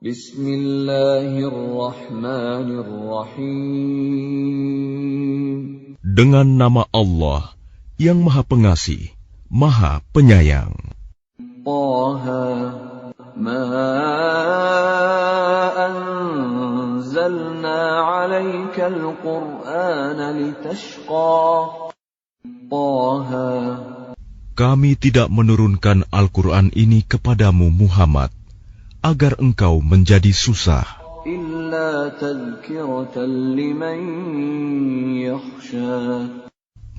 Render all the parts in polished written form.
Bismillahirrahmanirrahim. Dengan nama Allah yang Maha Pengasih, Maha Penyayang. Taha, ma anzalna 'alaikal Qur'ana litashqa. Taha, kami tidak menurunkan Al-Quran ini kepadamu Muhammad agar engkau menjadi susah, illa tadhkiratan liman yakhsha,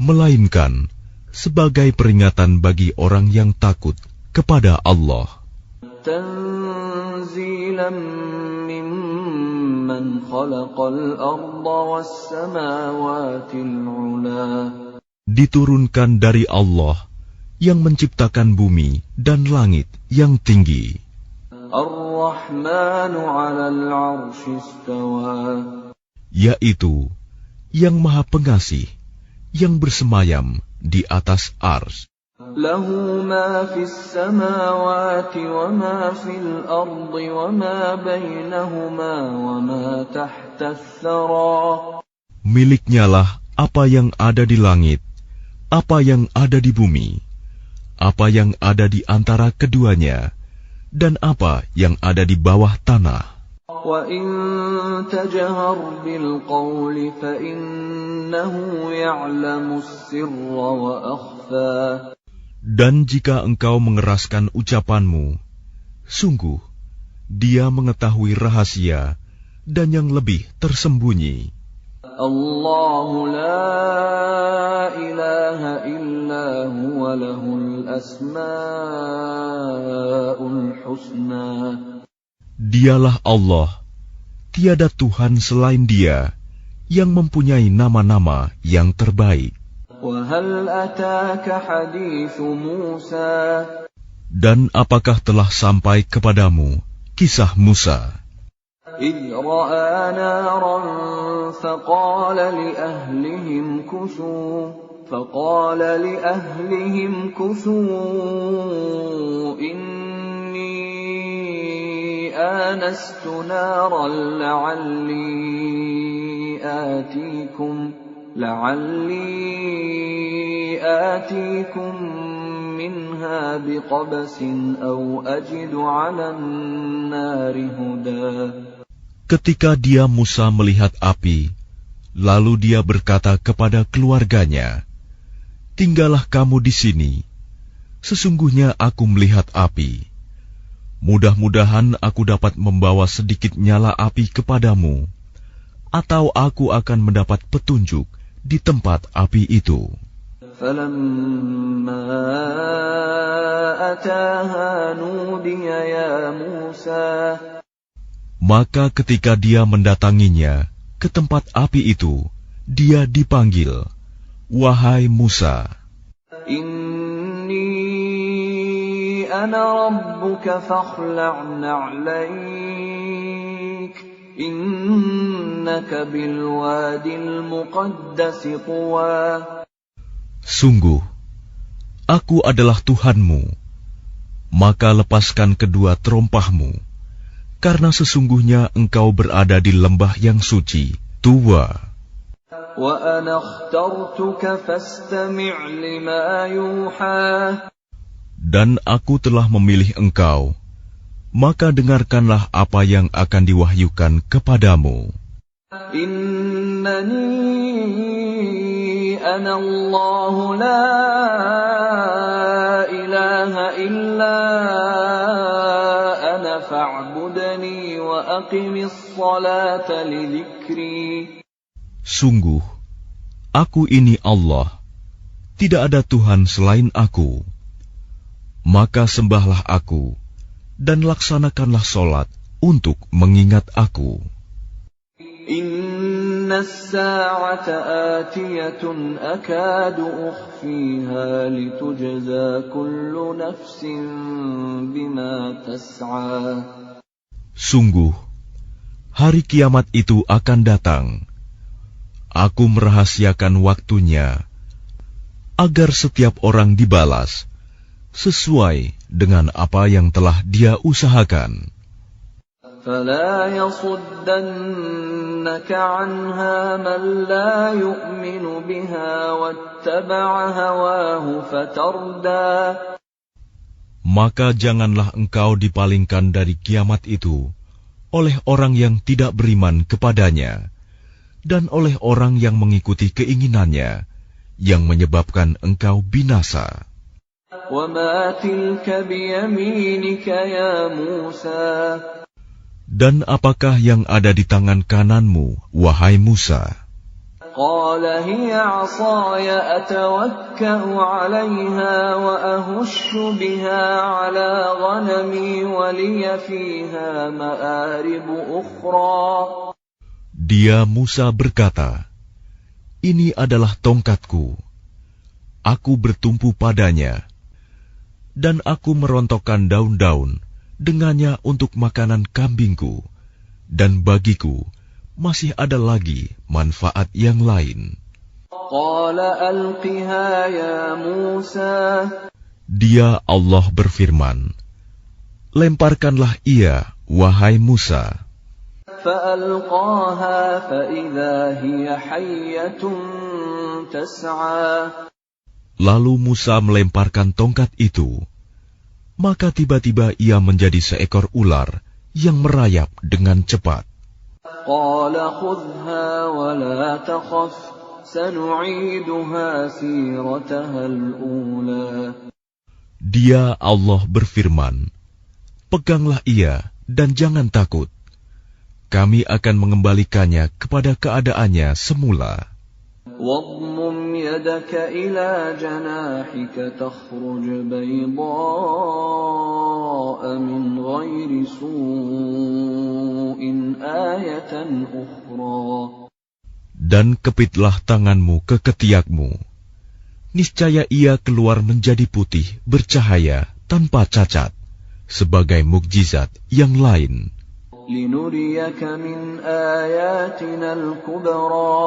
melainkan sebagai peringatan bagi orang yang takut kepada Allah. Tanzilan mimman khalaqal arda was samawatil 'ula, diturunkan dari Allah yang menciptakan bumi dan langit yang tinggi. Ar-Rahmanu 'alal 'arsy istawa, yaitu yang Maha Pengasih yang bersemayam di atas ars. Lahu ma fis samawati wa ma fil ardi wa ma bainahuma wa ma tahta ats-tsara, miliknyalah apa yang ada di langit, apa yang ada di bumi, apa yang ada di antara keduanya, dan apa yang ada di bawah tanah. Wa in tajhar bil qawli fa innahu ya'lamus sirra wa akhfa, dan jika engkau mengeraskan ucapanmu, sungguh Dia mengetahui rahasia dan yang lebih tersembunyi. Allahu la ilaha illa huwa lahul asma'ul husna. Dialah Allah, tiada Tuhan selain Dia yang mempunyai nama-nama yang terbaik. Wa hal ataka hadithu Musa, dan apakah telah sampai kepadamu kisah Musa? إذ رأى نارا فقال لأهلهم كثوا إني آنست نارا لعلي آتيكم منها بقبس أو أجد على النار هدى. Ketika dia Musa melihat api, lalu dia berkata kepada keluarganya, "Tinggallah kamu di sini. Sesungguhnya aku melihat api. Mudah-mudahan aku dapat membawa sedikit nyala api kepadamu, atau aku akan mendapat petunjuk di tempat api itu." فَلَمَّا أَتَاهَا نُودِيَ يَا مُوسَى. Maka ketika dia mendatanginya ke tempat api itu, dia dipanggil, "Wahai Musa, Inni ana rabbuka fakhla'na 'alaik, innaka bil wadil muqaddas tuwa." Sungguh, aku adalah Tuhanmu, maka lepaskan kedua terompahmu, karena sesungguhnya engkau berada di lembah yang suci, Tuwa. Wa ana akhtartuka fastami' lima yuha. Dan aku telah memilih engkau, maka dengarkanlah apa yang akan diwahyukan kepadamu. Innani ana Allah la ilaha illa ana fa'budni wa aqimis salata li dzikri. Sungguh, aku ini Allah, tidak ada Tuhan selain aku. Maka sembahlah aku, dan laksanakanlah solat untuk mengingat aku. Inna as-sa'ata atiyatun akadu ukhfiha litujza kullu nafsin bima tas'a. Sungguh, hari kiamat itu akan datang. Aku merahasiakan waktunya, agar setiap orang dibalas sesuai dengan apa yang telah dia usahakan. فلا يصدنك عنها من لا يؤمن بها واتبع هواه فتردى. Maka janganlah engkau dipalingkan dari kiamat itu oleh orang yang tidak beriman kepadanya dan oleh orang yang mengikuti keinginannya yang menyebabkan engkau binasa. وَمَا تِلْكَ بِيَمِينِكَ يَا مُوسَى. Dan apakah yang ada di tangan kananmu, wahai Musa? قَالَ هِيَ عَصَايَ أَتَوَكَّأُ عَلَيْهَا وَأَهُشُّ بِهَا عَلَى غَنَمِي وَلِيَ فِيهَا مَآرِبُ أُخْرَى. Dia Musa berkata, ini adalah tongkatku. Aku bertumpu padanya, dan aku merontokkan daun-daun dengannya untuk makanan kambingku, dan bagiku masih ada lagi manfaat yang lain. قَالَ أَلْقِهَا يَا مُوسَى. Dia Allah berfirman, lemparkanlah ia, wahai Musa. فَأَلْقَاهَا فَإِذَا هِيَ حَيَّةٌ تَسْعَى. Lalu Musa melemparkan tongkat itu, maka tiba-tiba ia menjadi seekor ular yang merayap dengan cepat. قَالَ خُذْهَا وَلَا تَخَفْ سَنُعِيدُهَا سِيرَتَهَا الْأُولَى. Dia Allah berfirman, peganglah ia dan jangan takut. Kami akan mengembalikannya kepada keadaannya semula. وَاضْمُمْ يَدَكَ إِلَى جَنَاحِكَ تَخْرُجْ بَيْضَاءَ مِنْ غَيْرِ سُوءٍ آيَةً أُخْرَى. Dan kepitlah tanganmu ke ketiakmu. Niscaya ia keluar menjadi putih, bercahaya, tanpa cacat, sebagai mukjizat yang lain. لِنُرِيَكَ مِنْ آيَاتِنَا الْكُبْرَى.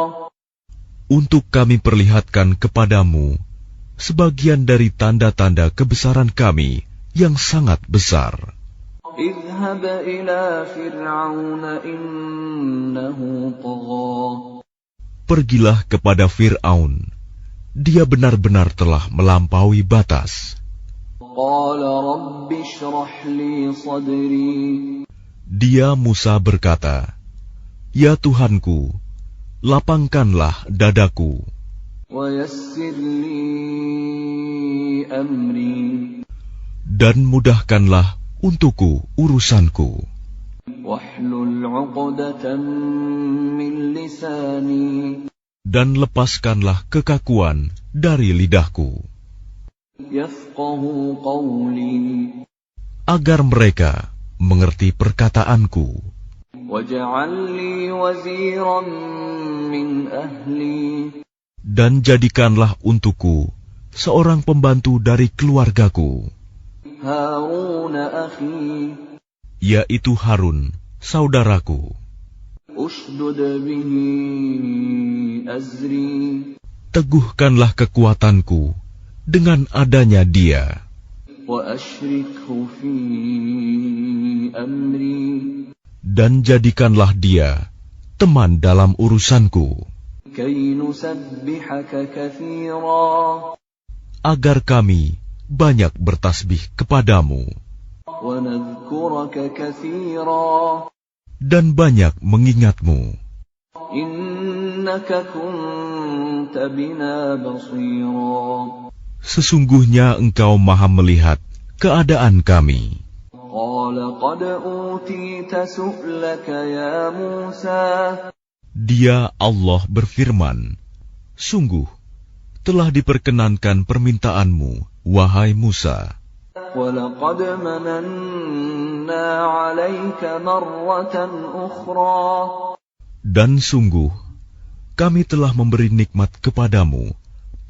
Untuk kami perlihatkan kepadamu sebagian dari tanda-tanda kebesaran kami yang sangat besar. اذهب إلى فرعون إنه طغى. Pergilah kepada Fir'aun, dia benar-benar telah melampaui batas. قال رب اشرح لي صدري. Dia Musa berkata, ya Tuhanku, lapangkanlah dadaku. ويسر لي أمري. Dan mudahkanlah untukku urusanku. واحلل عقدة من لساني. Dan lepaskanlah kekakuan dari lidahku, يفقهوا قولي. agar mereka mengerti perkataanku. واجعل لي وزيرا من أهلي. Dan jadikanlah untukku seorang pembantu dari keluargaku, هارون أخي. yaitu Harun, saudaraku. أشدد به أزري. Teguhkanlah kekuatanku dengan adanya dia. وأشركه في أمري. Dan jadikanlah dia teman dalam urusanku, كي نسبحك كثيرا. agar kami banyak bertasbih kepadamu ونذكرك كثيرا. dan banyak mengingatmu. إنك كنت بنا بصيرا. Sesungguhnya engkau maha melihat keadaan kami. قال قد أوتيت سؤلك يا موسى. Dia Allah berfirman, sungguh telah diperkenankan permintaanmu, wahai Musa. وَلَقَدْ مَنَنَّا عَلَيْكَ مَرَّةً أُخْرَى. Dan sungguh kami telah memberi nikmat kepadamu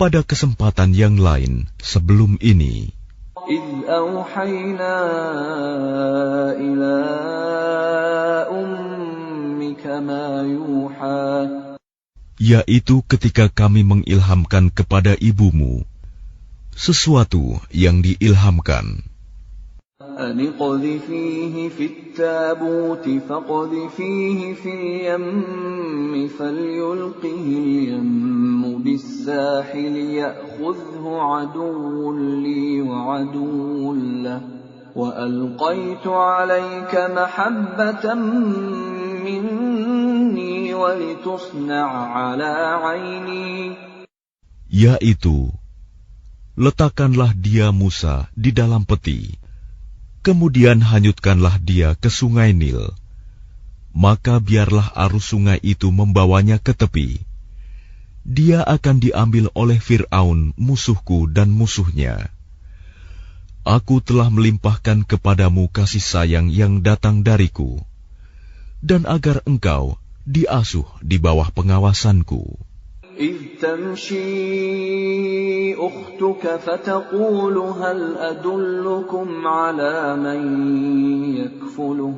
pada kesempatan yang lain sebelum ini. إِذْ أَوْحَيْنَا إِلَىٰ أُمِّكَ مَا يُوحَىٰ. Yaitu ketika kami mengilhamkan kepada ibumu sesuatu yang diilhamkan. أن اقذفيه في التابوت فاقذفيه في اليم فليلقه اليم بالساحل يأخذه عدو لي وعدو له وألقيت عليك محبة مني ولتصنع على عيني. Yaitu, letakkanlah dia Musa di dalam peti, kemudian hanyutkanlah dia ke sungai Nil. Maka biarlah arus sungai itu membawanya ke tepi. Dia akan diambil oleh Fir'aun musuhku dan musuhnya. Aku telah melimpahkan kepadamu kasih sayang yang datang dariku, dan agar engkau diasuh di bawah pengawasanku. إذ تمشي أختك فتقول هل أدلكم على من يكفله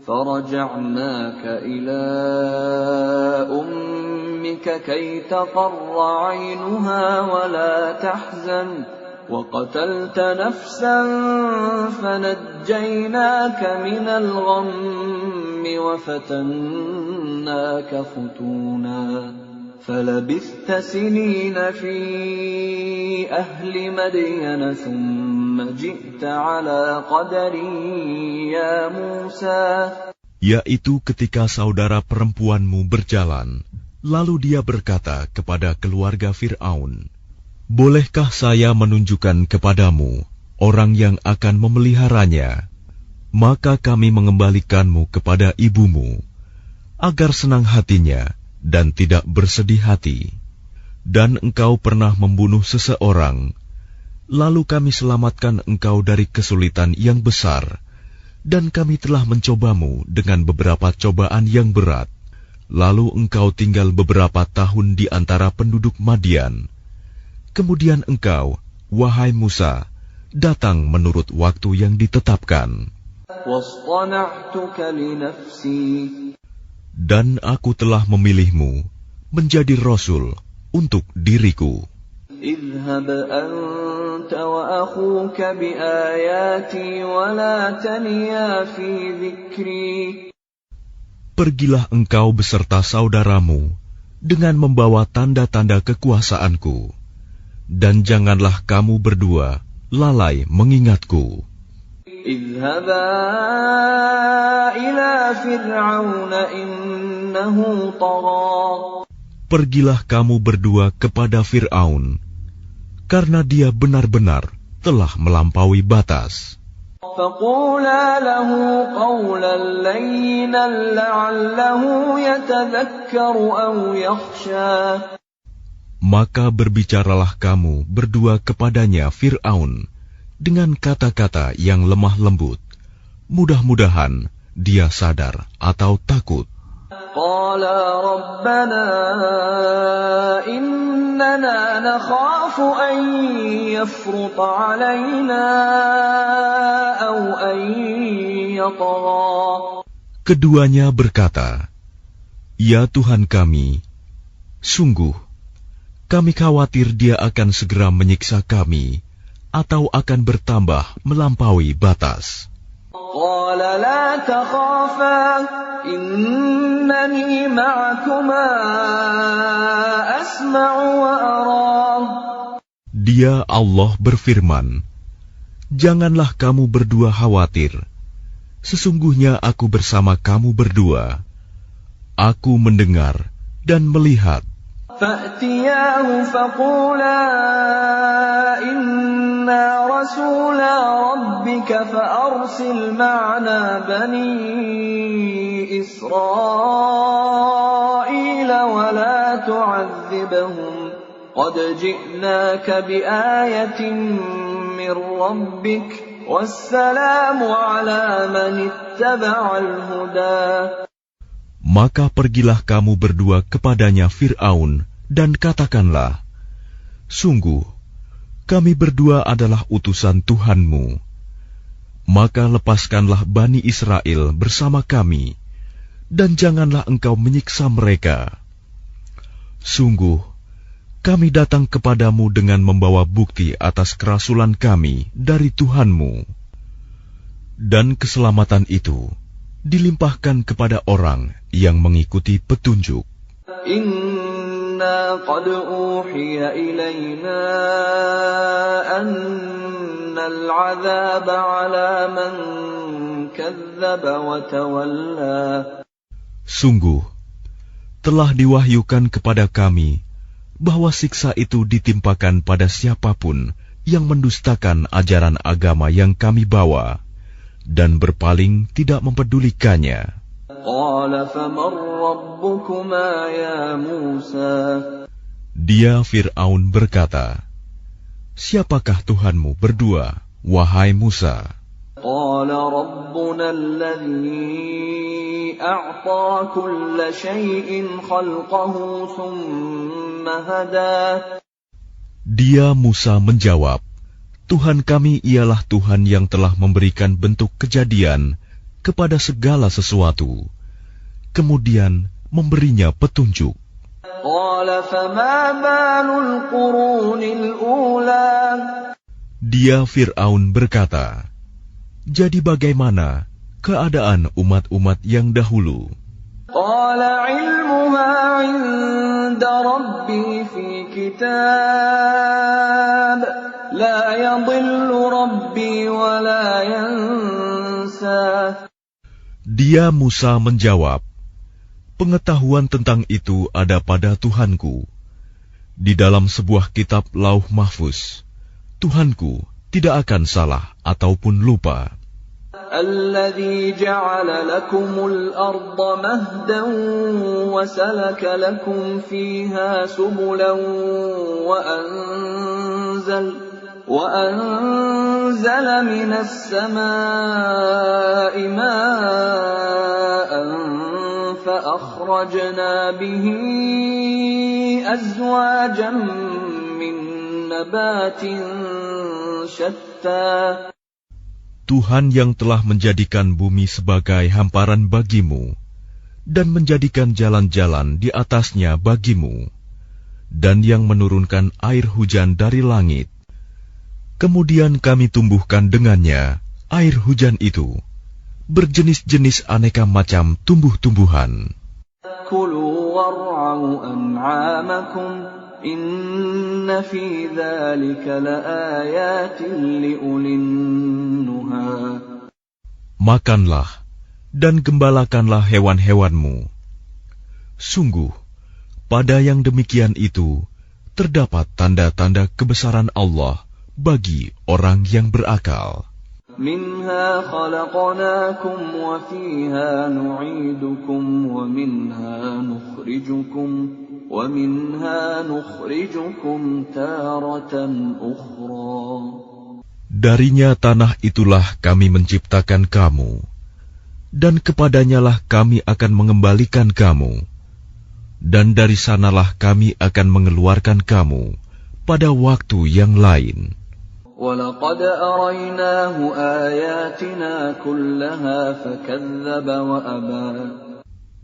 فرجعناك إلى أمك كي تقر عينها ولا تحزن وقتلت نفسا فنجيناك من الغم وفتناك فتونا فلبثت سنين في أهل مدين ثم جئت على قدر يا موسى. Yaitu ketika saudara perempuanmu berjalan, lalu dia berkata kepada keluarga Fir'aun, bolehkah saya menunjukkan kepadamu orang yang akan memeliharanya? Maka kami mengembalikanmu kepada ibumu, agar senang hatinya dan tidak bersedih hati. Dan engkau pernah membunuh seseorang, lalu kami selamatkan engkau dari kesulitan yang besar, dan kami telah mencobamu dengan beberapa cobaan yang berat. Lalu engkau tinggal beberapa tahun di antara penduduk Madian. Kemudian engkau, wahai Musa, datang menurut waktu yang ditetapkan. Dan aku telah memilihmu menjadi Rasul untuk diriku. اذهب أنت وأخوك بآياتي ولا تنيا في ذكري. Pergilah engkau beserta saudaramu dengan membawa tanda-tanda kekuasaanku, dan janganlah kamu berdua lalai mengingatku. اذهبا إلى فرعون إنه طغى. Pergilah kamu berdua kepada Fir'aun, karena dia benar-benar telah melampaui batas. فقولا له قولا لينا لعله يتذكر أو يخشى. Maka berbicaralah kamu berdua kepadanya Fir'aun dengan kata-kata yang lemah lembut. Mudah-mudahan dia sadar atau takut. قالا ربنا إننا نخاف أن يفرط علينا أو أن يطغى. Keduanya berkata, ya Tuhan kami, sungguh kami khawatir dia akan segera menyiksa kami atau akan bertambah melampaui batas. قال لا تخافا إنني معكما أسمع وأرى. Dia Allah berfirman, janganlah kamu berdua khawatir. Sesungguhnya aku bersama kamu berdua. Aku mendengar dan melihat. فأتياه فقولا إنا رسولا ربك فأرسل معنا بني إسرائيل ولا تعذبهم قد جئناك بآية من ربك والسلام على من اتبع الهدى. Maka pergilah kamu berdua kepadanya Fir'aun dan katakanlah, sungguh, kami berdua adalah utusan Tuhanmu. Maka lepaskanlah Bani Israel bersama kami, dan janganlah engkau menyiksa mereka. Sungguh, kami datang kepadamu dengan membawa bukti atas kerasulan kami dari Tuhanmu. Dan keselamatan itu dilimpahkan kepada orang yang mengikuti petunjuk. Inna qad uhiya ilayna annal 'adzaba 'ala man kadzdzaba wa tawalla. Sungguh, telah diwahyukan kepada kami bahwa siksa itu ditimpakan pada siapapun yang mendustakan ajaran agama yang kami bawa dan berpaling tidak mempedulikannya. Qala faman rabbukuma ya Musa. Dia Fir'aun berkata, siapakah Tuhanmu berdua, wahai Musa? Qala rabbuna alladhi a'ta kulla shay'in khalqahu thumma hada. Dia Musa menjawab, Tuhan kami ialah Tuhan yang telah memberikan bentuk kejadian kepada segala sesuatu, kemudian memberinya petunjuk. Qala fama balul qurunil ula. Dia Fir'aun berkata, jadi bagaimana keadaan umat-umat yang dahulu? Qala ilmuha 'inda rabbi fi kitab la yadhillu rabbi wa la yansa. Dia Musa menjawab, pengetahuan tentang itu ada pada Tuhanku. Di dalam sebuah kitab Lauh Mahfuz, Tuhanku tidak akan salah ataupun lupa. Alladzi ja'ala lakumul arda mahdan wa salaka lakum fiha subulan wa anzala minas samaa'i ma'an fa akhrajna bihi azwajan min nabatin syatta. Tuhan yang telah menjadikan bumi sebagai hamparan bagimu dan menjadikan jalan-jalan di atasnya bagimu, dan yang menurunkan air hujan dari langit. Kemudian kami tumbuhkan dengannya air hujan itu berjenis-jenis aneka macam tumbuh-tumbuhan. Kulu war'au an'amakum inna fi dzalika laayatin liulin nuha. Makanlah dan gembalakanlah hewan-hewanmu. Sungguh, pada yang demikian itu terdapat tanda-tanda kebesaran Allah bagi orang yang berakal. Minha khalaqnakum wa fiha nu'idukum wa minha nukhrijukum taratan ukhra. Darinya tanah itulah kami menciptakan kamu, dan kepadanyalah kami akan mengembalikan kamu, dan dari sanalah kami akan mengeluarkan kamu pada waktu yang lain. وَلَقَدْ أَرَيْنَاهُ آيَاتِنَا كُلَّهَا فَكَذَّبَ وَأَبَى.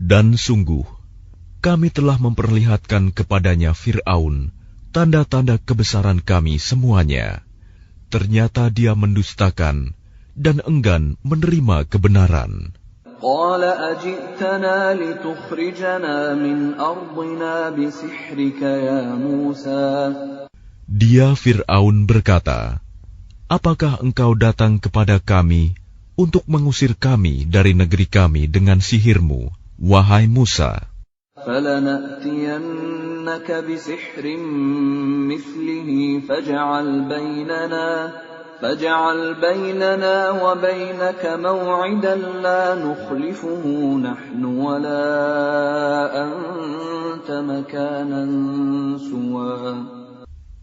Dan sungguh, kami telah memperlihatkan kepadanya Fir'aun tanda-tanda kebesaran kami semuanya. Ternyata dia mendustakan dan enggan menerima kebenaran. قَالَ أَجِئْتَنَا لِتُخْرِجَنَا مِنْ أَرْضِنَا بِسِحْرِكَ يَا مُوسَى. Dia Fir'aun berkata, apakah engkau datang kepada kami untuk mengusir kami dari negeri kami dengan sihirmu, wahai Musa? فَلَنَأْتِيَنَّكَ بِسِحْرٍ مِثْلِهِ فَاجْعَلْ بَيْنَنَا وَبَيْنَكَ مَوْعِدًا لَا نُخْلِفُهُ نَحْنُ وَلَا أَنْتَ مَكَانًا سُوًى.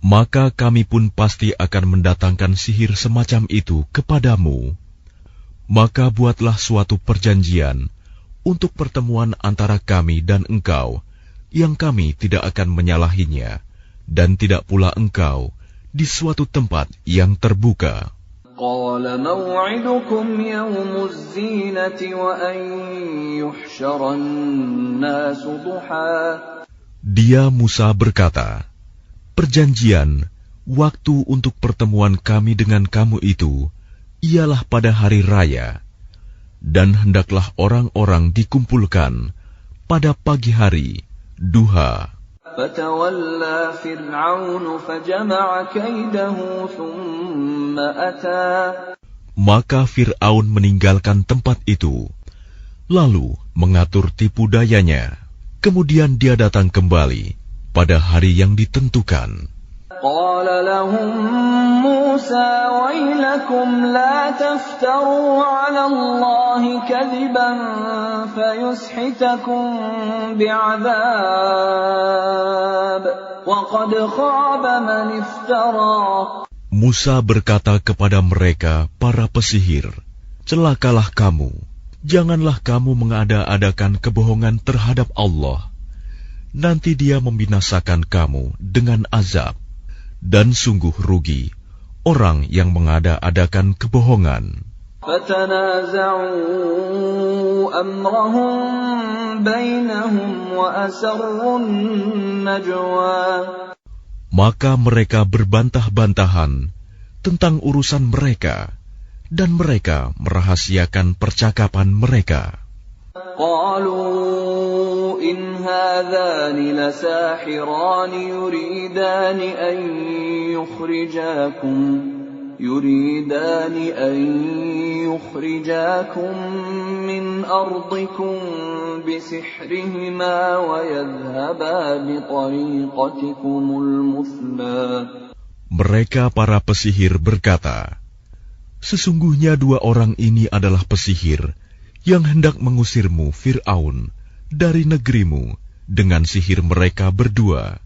Maka kami pun pasti akan mendatangkan sihir semacam itu kepadamu. Maka buatlah suatu perjanjian untuk pertemuan antara kami dan engkau, yang kami tidak akan menyalahinya, dan tidak pula engkau di suatu tempat yang terbuka. قَالَ مَوْعِدُكُمْ يَوْمُ الزِّينَةِ وَأَنْ يُحْشَرَ النَّاسُ ضُحًى. Dia Musa berkata, perjanjian, waktu untuk pertemuan kami dengan kamu itu, ialah pada hari raya, dan hendaklah orang-orang dikumpulkan pada pagi hari, duha. فَتَوَلَّى فِرْعَوْنُ فَجَمَعَ كَيْدَهُ ثُمَّ أَتَى. Maka Fir'aun meninggalkan tempat itu, lalu mengatur tipu dayanya. Kemudian dia datang kembali pada hari yang ditentukan. قال لهم موسى ويلكم لا تفتروا على الله كذبا فيسحتكم بعذاب وقد خاب من افترى. Musa berkata kepada mereka, para pesihir, celakalah kamu, janganlah kamu mengada-adakan kebohongan terhadap Allah. Nanti dia membinasakan kamu dengan azab. Dan sungguh rugi orang yang mengada-adakan kebohongan. فَتَنَازَعُوا أَمْرَهُمْ بَيْنَهُمْ وَأَسَرُّوا النَّجْوَى. Maka mereka berbantah-bantahan tentang urusan mereka, dan mereka merahasiakan percakapan mereka. قالوا إن هذان لساحران يريدان أن يخرجاكم من أرضكم بسحرهما ويذهبا بطريقتكم المثلى. Mereka para pesihir berkata, sesungguhnya dua orang ini adalah pesihir yang hendak mengusirmu, Fir'aun, dari negerimu dengan sihir mereka berdua,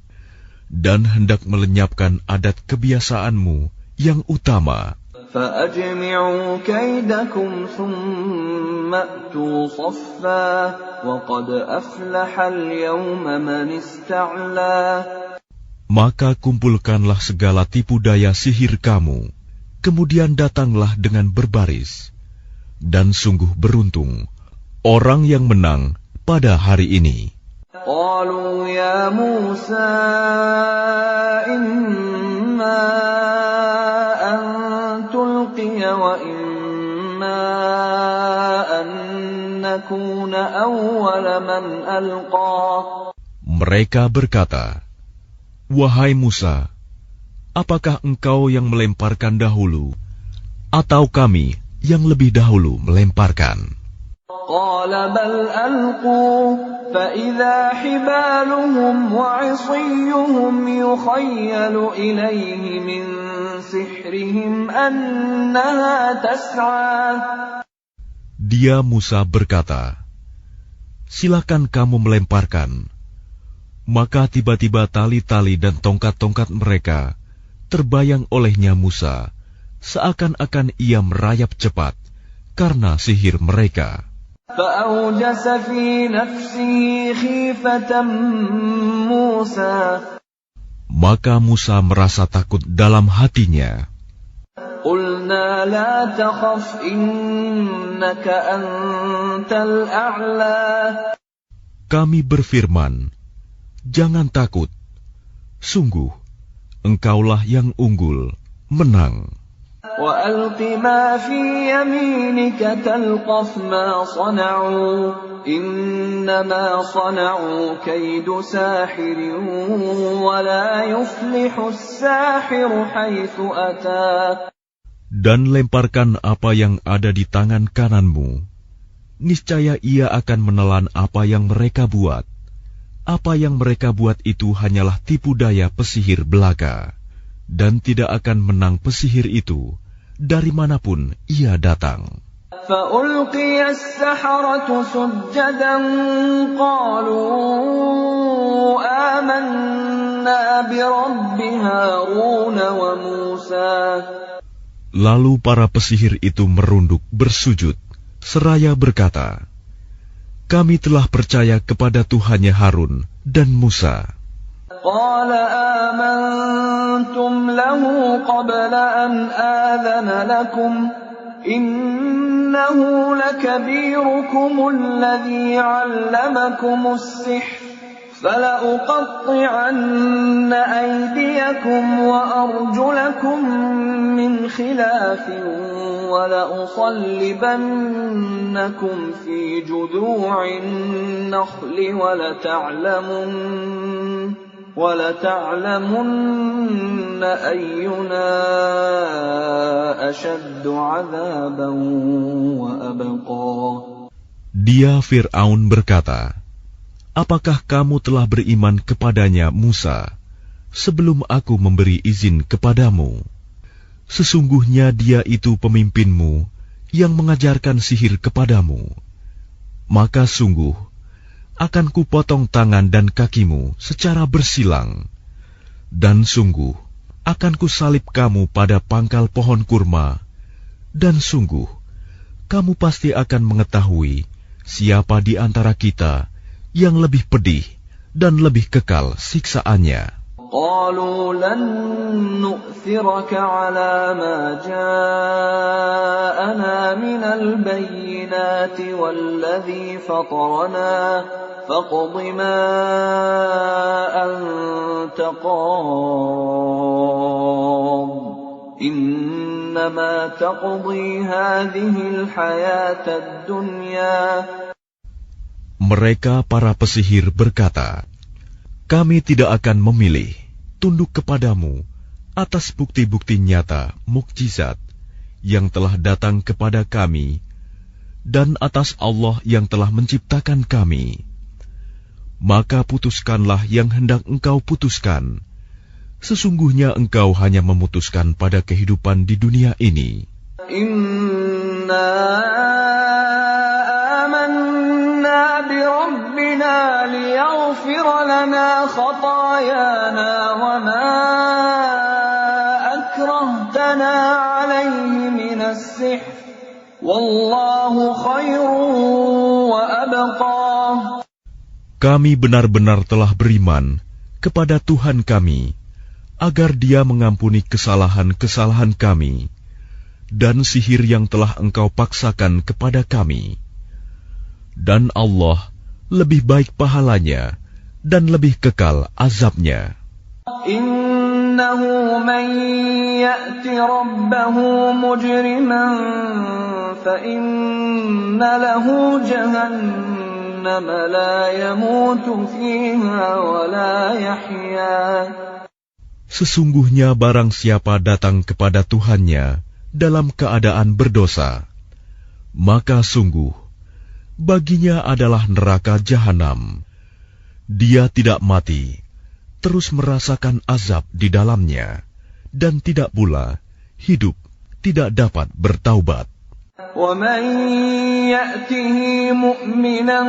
dan hendak melenyapkan adat kebiasaanmu yang utama. فَأَجْمِعُوا كَيْدَكُمْ ثُمَّ أْتُوا صَفًّا وَقَدْ أَفْلَحَ الْيَوْمَ مَنِ اسْتَعْلَى. Maka kumpulkanlah segala tipu daya sihir kamu, kemudian datanglah dengan berbaris. Dan sungguh beruntung orang yang menang pada hari ini. قالوا يا موسى إما أن تلقي وإما أن نكون أول من ألقى. Mereka berkata, wahai Musa, apakah engkau yang melemparkan dahulu, atau kami yang lebih dahulu melemparkan? قال بل ألقوا فإذا حبالهم وعصيهم يخيل إليه من سحرهم أنها تسعى. Dia Musa berkata, silakan kamu melemparkan. Maka tiba-tiba tali-tali dan tongkat-tongkat mereka terbayang olehnya Musa, seakan-akan ia merayap cepat karena sihir mereka. فأوجس في نفسه خيفة موسى. Maka Musa merasa takut dalam hatinya. قلنا لا تخف إنك أنت الأعلى. Kami berfirman, jangan takut, sungguh engkaulah yang unggul, menang. وَأَلْقِ مَا فِي يَمِينِكَ تَلْقَفْ مَا صَنَعُوا إِنَّمَا صَنَعُوا كَيْدُ سَاحِرٍ وَلَا يُفْلِحُ السَّاحِرُ حَيْثُ أَتَى. Dan lemparkan apa yang ada di tangan kananmu. Niscaya ia akan menelan apa yang mereka buat. Apa yang mereka buat itu hanyalah tipu daya pesihir belaka. Dan tidak akan menang pesihir itu dari manapun ia datang. فَأُلْقِيَ السَّحَرَةُ سُجَّدًا قَالُوا آمَنَّا بِرَبِّ هَارُونَ وَمُوسَى. Lalu para pesihir itu merunduk bersujud seraya berkata, kami telah percaya kepada Tuhannya Harun dan Musa. قال آمنتم له قبل أن آذن لكم إنه لكبيركم الذي علمكم السحر فَلَأُقَطِّعَنَّ أَيْدِيَكُمْ وَأَرْجُلَكُم مِّنْ خِلَافٍ وَلَأُصَلِّبَنَّكُمْ فِي جُذُوعِ النَّخْلِ وَلَتَعْلَمُنَّ أَيُّنَا أَشَدُّ عَذَابًا وَأَبْقَىٰ. Dia Fir'aun berkata, apakah kamu telah beriman kepadanya Musa sebelum aku memberi izin kepadamu? Sesungguhnya dia itu pemimpinmu yang mengajarkan sihir kepadamu. Maka sungguh akan kupotong tangan dan kakimu secara bersilang, dan sungguh akan kusalib kamu pada pangkal pohon kurma, dan sungguh kamu pasti akan mengetahui siapa di antara kita yang lebih pedih dan lebih kekal siksaannya. قالوا لن نؤثرك على ما جاءنا من البينات والذي فطرنا فاقض ما أنت قاض إنما تقضي هذه الحياة الدنيا. Mereka para pesihir berkata, kami tidak akan memilih tunduk kepadamu atas bukti-bukti nyata mukjizat yang telah datang kepada kami dan atas Allah yang telah menciptakan kami. Maka putuskanlah yang hendak engkau putuskan. Sesungguhnya engkau hanya memutuskan pada kehidupan di dunia ini. Inna amanna bi rabbina liyaghfir lana khatayana wa ma akrahtana alayhi minas sihr wallahu khairun wa abqa. Kami benar-benar telah beriman kepada Tuhan kami agar Dia mengampuni kesalahan-kesalahan kami dan sihir yang telah engkau paksakan kepada kami. Dan Allah lebih baik pahalanya dan lebih kekal azabnya. Innahu man ya'ti rabbahu mujriman fa inna lahu jahannam la yamutu fiha wa la yahya. Sesungguhnya barang siapa datang kepada Tuhannya dalam keadaan berdosa, maka sungguh baginya adalah neraka jahanam. Dia tidak mati, terus merasakan azab di dalamnya, dan tidak pula hidup tidak dapat bertaubat. وَمَنْ يَأْتِهِ مُؤْمِنًا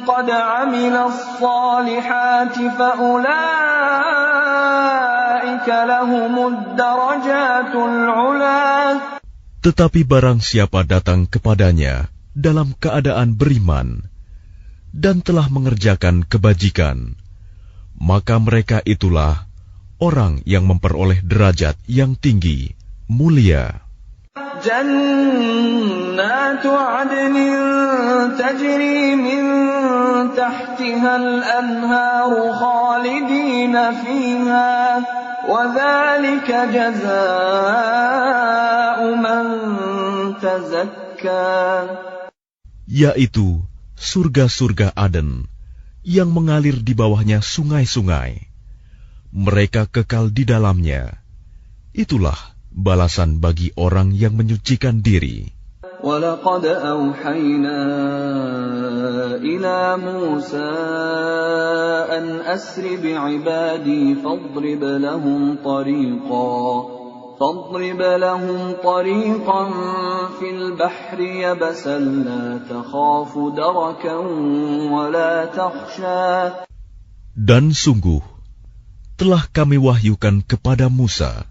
قَدْ عَمِلَ الصَّالِحَاتِ فَأُولَئِكَ لَهُمُ الدَّرَجَاتُ الْعُلَى. Tetapi barang siapa datang kepadanya dalam keadaan beriman dan telah mengerjakan kebajikan, maka mereka itulah orang yang memperoleh derajat yang tinggi, mulia. جنات عدن تجري من تحتها الأنهار خالدين فيها وذلك جزاء من تزكى. Yaitu surga-surga Aden yang mengalir di bawahnya sungai-sungai. Mereka kekal di dalamnya. Itulah balasan bagi orang yang menyucikan diri. وَلَقَدْ أَوْحَيْنَا إِلَى مُوسَىٰ أَنْ أَسْرِ بِعِبَادِي فَاضْرِبْ لَهُمْ طَرِيقًا فِي الْبَحْرِ يَبَسًا لَا تَخَافُ دَرَكًا وَلَا تَخْشَىٰ. Dan sungguh telah kami wahyukan kepada Musa,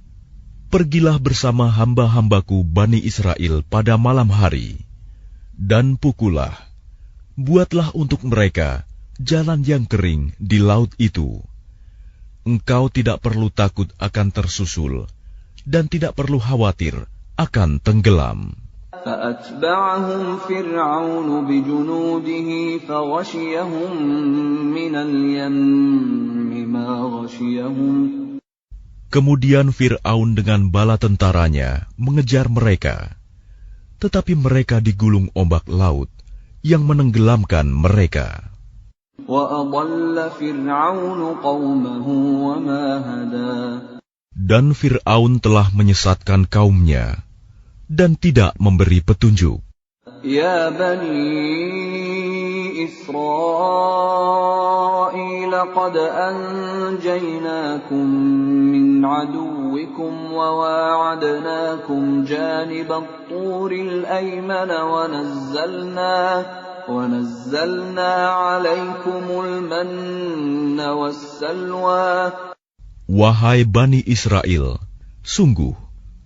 pergilah bersama hamba-hambaku Bani Israel pada malam hari, dan pukullah, buatlah untuk mereka jalan yang kering di laut itu. Engkau tidak perlu takut akan tersusul, dan tidak perlu khawatir akan tenggelam. فأتبعهم فرعون بجنوده فغشيهم من اليم ما غشيهم. Kemudian Fir'aun dengan bala tentaranya mengejar mereka, tetapi mereka digulung ombak laut yang menenggelamkan mereka. وَأَضَلَّ فِرْعَوْنُ قَوْمَهُ وَمَا هَدَى. Dan Fir'aun telah menyesatkan kaumnya dan tidak memberi petunjuk. Ya Bani Israel, qad anjaynakum min aduwikum wa wa'adnakum janibat turil ayman wa nazzalna alaikumul manna wassalwa. Wahai Bani Israel, sungguh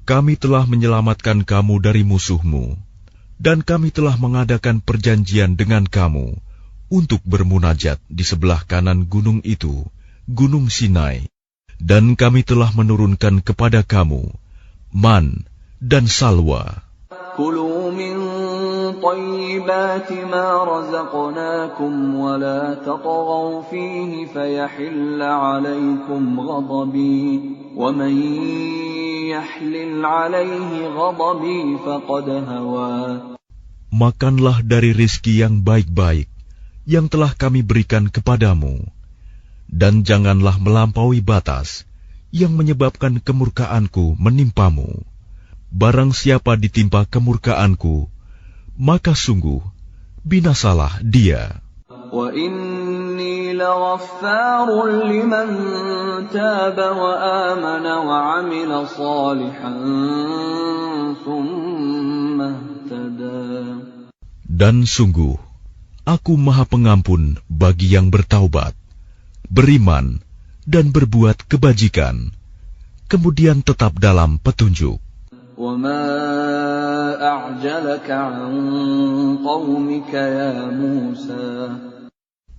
kami telah menyelamatkan kamu dari musuhmu, dan kami telah mengadakan perjanjian dengan kamu untuk bermunajat di sebelah kanan gunung itu, Gunung Sinai, dan kami telah menurunkan kepada kamu man dan salwa. Kulu min tayyibati ma razaqnakum wa la tatghaw fihi fayahilla alaykum ghadabi wa man yahlil alayhi ghadabi faqad hawa. Makanlah dari rizki yang baik-baik yang telah kami berikan kepadamu, dan janganlah melampaui batas yang menyebabkan kemurkaanku menimpamu. Barang siapa ditimpa kemurkaanku, maka sungguh binasalah dia. Wa inni laghaffarun liman taba wa amana wa amila salihan thumma ihtada. Dan sungguh aku Maha Pengampun bagi yang bertaubat, beriman dan berbuat kebajikan, kemudian tetap dalam petunjuk. وَمَا أَعْجَلَكَ عَنْ قَوْمِكَ يَا مُوسَى.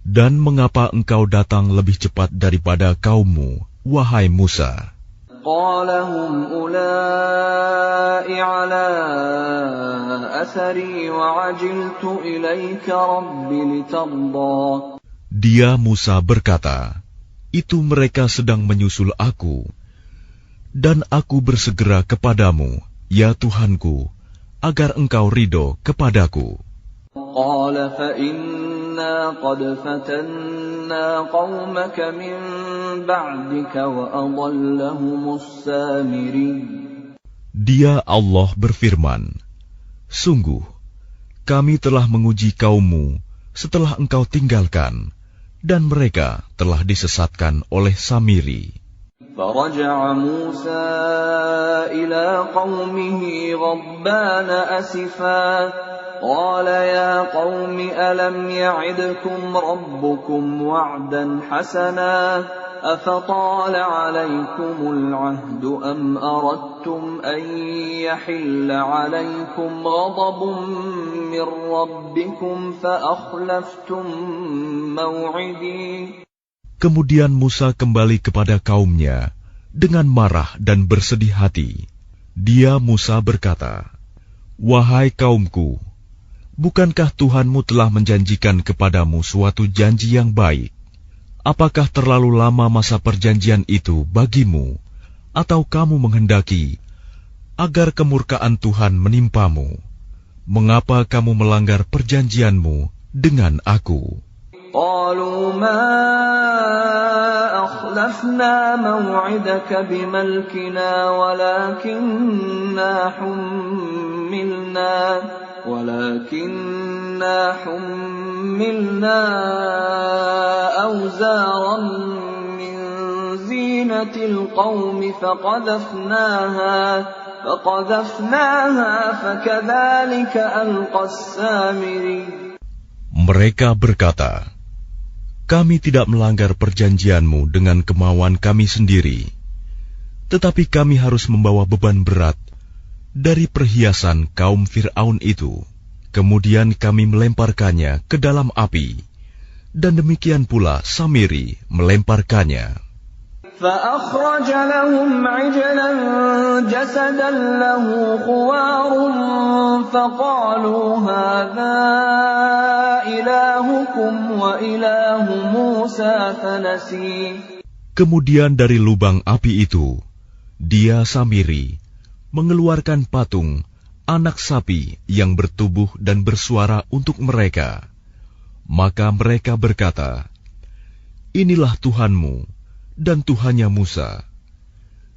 Dan mengapa engkau datang lebih cepat daripada kaummu, wahai Musa? قَالَ هُمْ أُولَاءِ عَلَىٰ أَثَرِي وَعَجِلْتُ إِلَيْكَ رَبِّ لِتَرْضَىٰ. Dia Musa berkata, itu mereka sedang menyusul aku, dan aku bersegera kepadamu, ya Tuhanku, agar engkau ridho kepadaku. قَالَ فَإِنَّا قَدْ فَتَنَّا قَوْمَكَ مِنْ بَعْدِكَ وَأَضَلَّهُمُ السَّامِرِيُّ. Dia Allah berfirman, sungguh, kami telah menguji kaummu setelah engkau tinggalkan, dan mereka telah disesatkan oleh Samiri. فرجع موسى إلى قومه غضبان أسفا قال يا قوم ألم يعدكم ربكم وعدا حسنا أفطال عليكم العهد أم أردتم أن يحل عليكم غضب من ربكم فأخلفتم موعدي. Kemudian Musa kembali kepada kaumnya dengan marah dan bersedih hati. Dia Musa berkata, wahai kaumku, bukankah Tuhanmu telah menjanjikan kepadamu suatu janji yang baik? Apakah terlalu lama masa perjanjian itu bagimu, atau kamu menghendaki agar kemurkaan Tuhan menimpamu? Mengapa kamu melanggar perjanjianmu dengan aku? قالوا ما أخلفنا موعدك بملكنا ولكننا حملنا أوزارا من زينة القوم فقذفناها فكذلك ألقى السامري. Mereka berkata, kami tidak melanggar perjanjianmu dengan kemauan kami sendiri, tetapi kami harus membawa beban berat dari perhiasan kaum Fir'aun itu. Kemudian kami melemparkannya ke dalam api, dan demikian pula Samiri melemparkannya. فأخرج لهم عجلا جسدا له خوار فقالوا هذا إلهكم وإله موسى فنسي. Kemudian dari lubang api itu, dia Samiri mengeluarkan patung anak sapi yang bertubuh dan bersuara untuk mereka. Maka mereka berkata, inilah Tuhanmu dan Tuhannya Musa.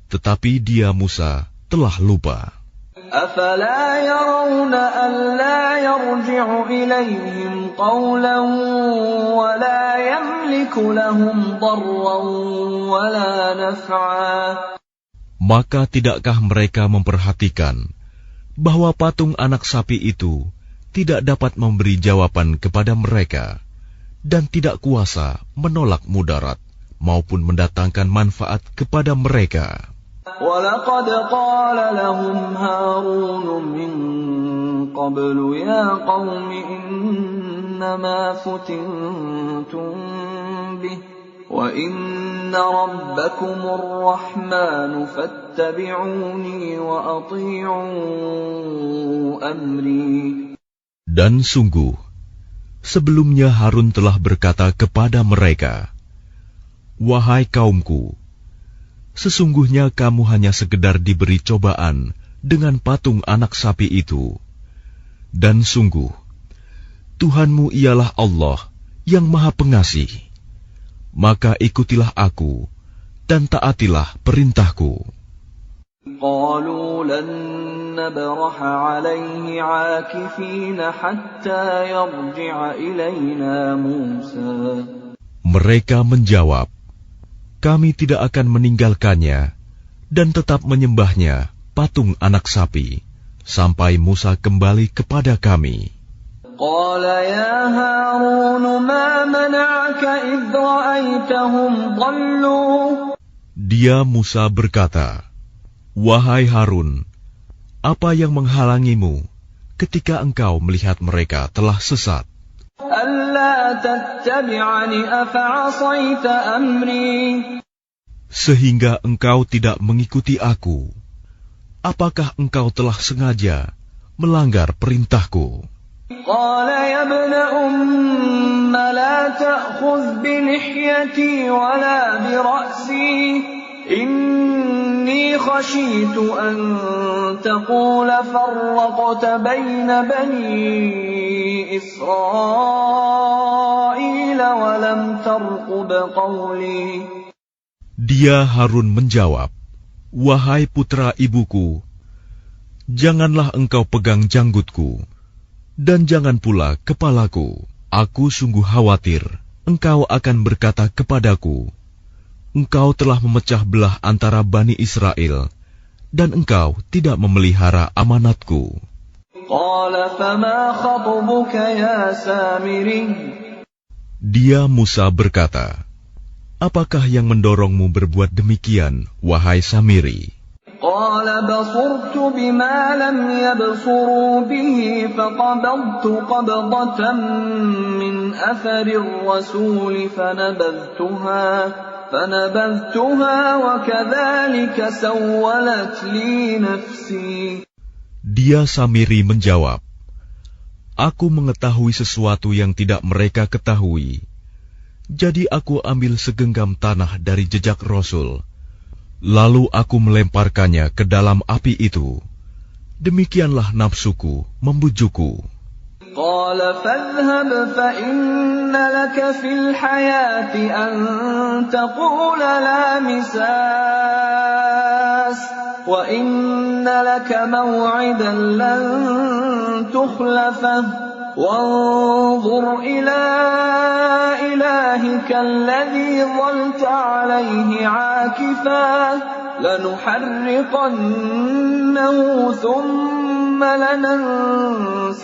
Tetapi dia Musa telah lupa. أَفَلَا يَرَوْنَ أَلَّا يَرْجِعُ إِلَيْهِمْ قَوْلًا وَلَا يَمْلِكُ لَهُمْ ضَرًّا وَلَا نَفْعًا. Maka tidakkah mereka memperhatikan bahwa patung anak sapi itu tidak dapat memberi jawaban kepada mereka dan tidak kuasa menolak mudarat maupun mendatangkan manfaat kepada mereka. وَلَقَدْ قَالَ لَهُمْ هَارُونُ مِنْ قَبْلُ يَا قَوْمِ إِنَّمَا فُتِنْتُمْ بِهِ وَإِنَّ رَبَّكُمُ الرَّحْمَنُ فَاتَّبِعُونِي وَأَطِيعُوا أَمْرِي. Dan sungguh, sebelumnya Harun telah berkata kepada mereka, wahai kaumku, sesungguhnya kamu hanya sekedar diberi cobaan dengan patung anak sapi itu. Dan sungguh, Tuhanmu ialah Allah yang Maha Pengasih. Maka ikutilah aku dan taatilah perintahku. قالوا لن نبرح عليه عاكفين حتى يرجع إلينا موسى. Mereka menjawab, kami tidak akan meninggalkannya dan tetap menyembahnya patung anak sapi sampai Musa kembali kepada kami. قال يا هارون ما منعك إذ رأيتهم ضلوا. Dia Musa berkata, wahai Harun, apa yang menghalangimu ketika engkau melihat mereka telah sesat? ألا تتبعني أفعصيت أمري. Sehingga engkau tidak mengikuti aku. Apakah engkau telah sengaja melanggar perintahku? قال يا ابن أم لا تأخذ بلحيتي ولا برأسي إني خشيت أن تقول فرقت بين بني إسرائيل ولم ترقب قولي. Dia Harun menjawab, wahai putra ibuku, janganlah engkau pegang janggutku dan jangan pula kepalaku. Aku sungguh khawatir engkau akan berkata kepadaku, engkau telah memecah belah antara Bani Israel dan engkau tidak memelihara amanatku. Dia Musa berkata, apakah yang mendorongmu berbuat demikian, wahai Samiri? قال بصرت بما لم يبصروا به فقبضت قبضة من أثر الرسول فنبذتها وكذلك سولت لي نفسي. Dia Samiri menjawab, aku mengetahui sesuatu yang tidak mereka ketahui. Jadi aku ambil segenggam tanah dari jejak Rasul. Lalu aku melemparkannya ke dalam api itu. Demikianlah nafsuku membujukku. قال فاذهب فإن لك في الحياة أن تقول لا مساس وإن لك موعدا لن تخلفه وانظر إلى إلهك الذي ظلت عليه عاكفا لنحرقنه ثم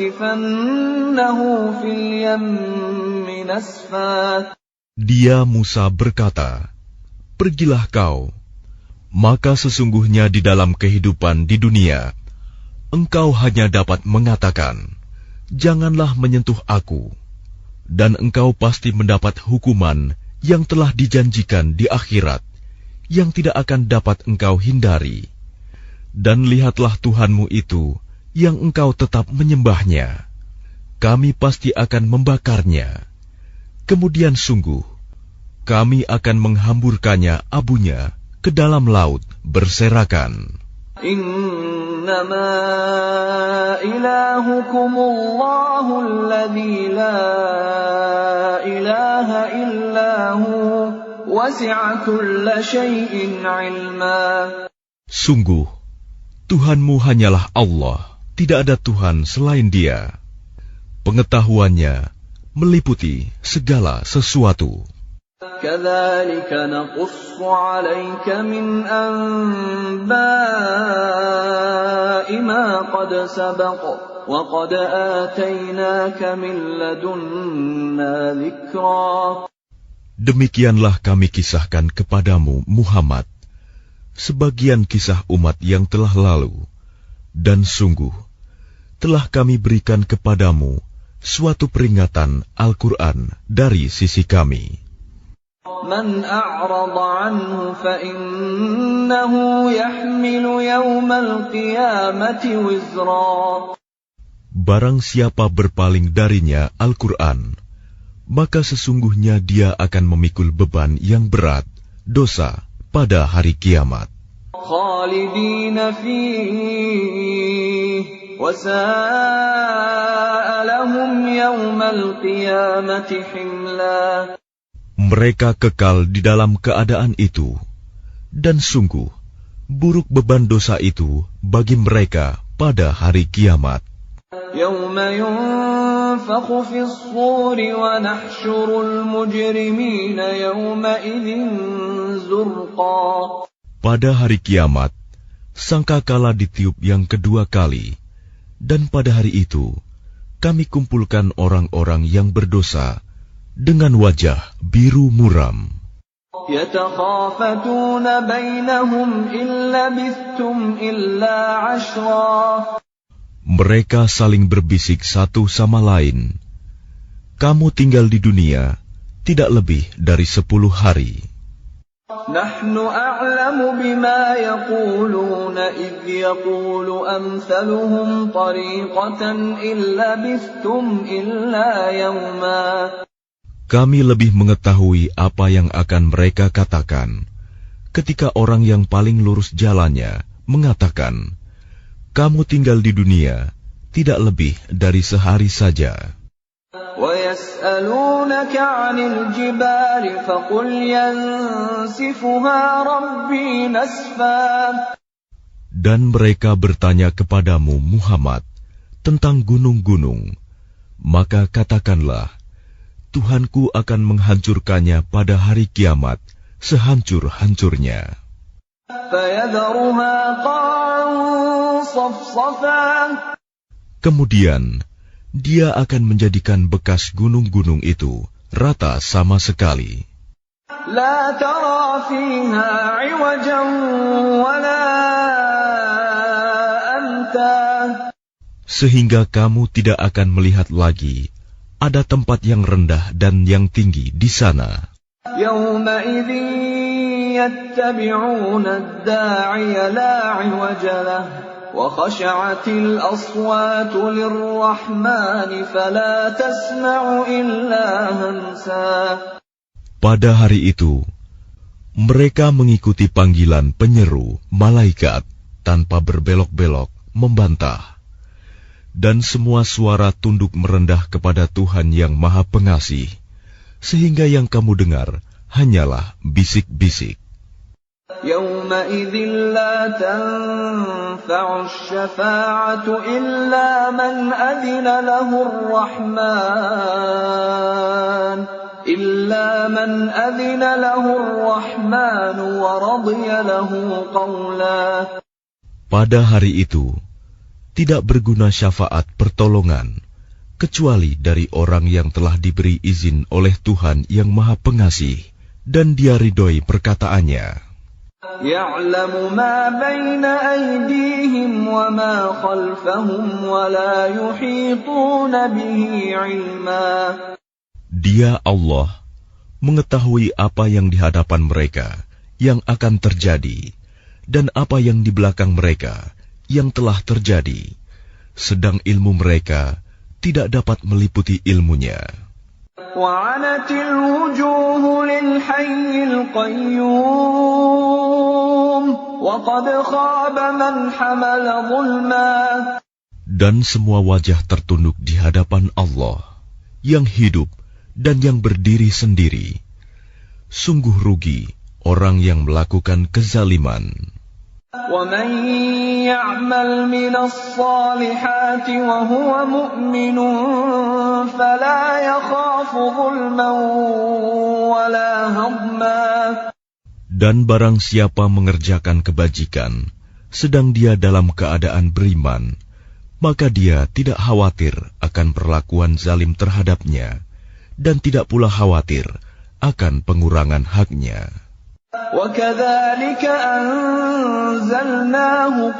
لننسفنه في اليم نسفا. Dia Musa berkata, pergilah kau, maka sesungguhnya di dalam kehidupan di dunia, engkau hanya dapat mengatakan, janganlah menyentuh aku, dan engkau pasti mendapat hukuman yang telah dijanjikan di akhirat, yang tidak akan dapat engkau hindari. Dan lihatlah Tuhanmu itu yang engkau tetap menyembahnya. Kami pasti akan membakarnya. Kemudian sungguh, kami akan menghamburkannya abunya ke dalam laut berserakan. Innama ilahukumullahu alladzi la ilaha illahu wasi'a kulla syai'in ilma. Sungguh, Tuhanmu hanyalah Allah, tidak ada Tuhan selain Dia. Pengetahuannya meliputi segala sesuatu. Kadzalika naqussu 'alaika min anba'i ma qad sabaq wa qad atainaka min ladunna dzikra. Demikianlah kami kisahkan kepadamu Muhammad sebagian kisah umat yang telah lalu, dan sungguh telah kami berikan kepadamu suatu peringatan Al-Quran dari sisi kami. Man a'rada anhu fa innahu yahmilu yawmal qiyamati wizra. Barang siapa berpaling darinya Al-Quran, maka sesungguhnya dia akan memikul beban yang berat, dosa, pada hari kiamat. Khalidina fihi wa sa'a lahum yawmal qiyamati himla. Mereka kekal di dalam keadaan itu, dan sungguh buruk beban dosa itu bagi mereka pada hari kiamat. Yawma yunfakhu fis suri wa nahsyurul mujrimina yawma idzin zurqa. Pada hari kiamat, sangkakala ditiup yang kedua kali, dan pada hari itu kami kumpulkan orang-orang yang berdosa dengan wajah biru muram. Yatakhafatuna bainahum illa labithtum illa 'ashra. Mereka saling berbisik satu sama lain, kamu tinggal di dunia tidak lebih dari 10 hari. Nahnu a'lamu bima yaquluna idh yaqulu amthaluhum tariqatan illa labithtum illa yawma. Kami lebih mengetahui apa yang akan mereka katakan ketika orang yang paling lurus jalannya mengatakan, kamu tinggal di dunia tidak lebih dari sehari saja. وَيَسْأَلُونَكَ عَنِ الْجِبَالِ فَقُلْ يَنسِفُهَا رَبِّي نَسْفًا. Dan mereka bertanya kepadamu Muhammad tentang gunung-gunung, maka katakanlah, Tuhanku akan menghancurkannya pada hari kiamat sehancur-hancurnya. Kemudian dia akan menjadikan bekas gunung-gunung itu rata sama sekali. La tara fiha 'iwajan wala amta. Sehingga kamu tidak akan melihat lagi ada tempat yang rendah dan yang tinggi di sana. Yawma idzin yattabi'una ad-da'iya la 'iwaja lahu wa khashi'atil aswatu lir-rahmani fala tasma'u illa hamsa. Pada hari itu, mereka mengikuti panggilan penyeru malaikat tanpa berbelok-belok membantah. Dan semua suara tunduk merendah kepada Tuhan yang Maha Pengasih, sehingga yang kamu dengar hanyalah bisik-bisik. Yawma idzin la tanfa'u asy-syafa'atu illa man adzina lahu ar-Rahman wa radiya lahu qawla. Pada hari itu tidak berguna syafaat pertolongan kecuali dari orang yang telah diberi izin oleh Tuhan yang Maha Pengasih dan dia ridhoi perkataannya. Ya'lamu ma baina aydihim wa ma khalfahum wa la yuhituna bihi 'ilma. Dia Allah mengetahui apa yang di hadapan mereka, yang akan terjadi dan apa yang di belakang mereka yang telah terjadi, sedang ilmu mereka tidak dapat meliputi ilmunya. وعنت الوجوه للحي القيوم وقد خاب من حمل ظلما. Dan semua wajah tertunduk di hadapan Allah yang hidup dan yang berdiri sendiri. Sungguh rugi orang yang melakukan kezaliman. وَمَن يَعْمَلْ مِنَ الصَّالِحَاتِ وَهُوَ مُؤْمِنٌ فَلَا يَخَافُ ظُلْمًا وَلَا هَضْمًا. Dan barang siapa mengerjakan kebajikan, sedang dia dalam keadaan beriman, maka dia tidak khawatir akan perlakuan zalim terhadapnya, dan tidak pula khawatir akan pengurangan haknya. وَكَذَلِكَ أَنزَلْنَاهُ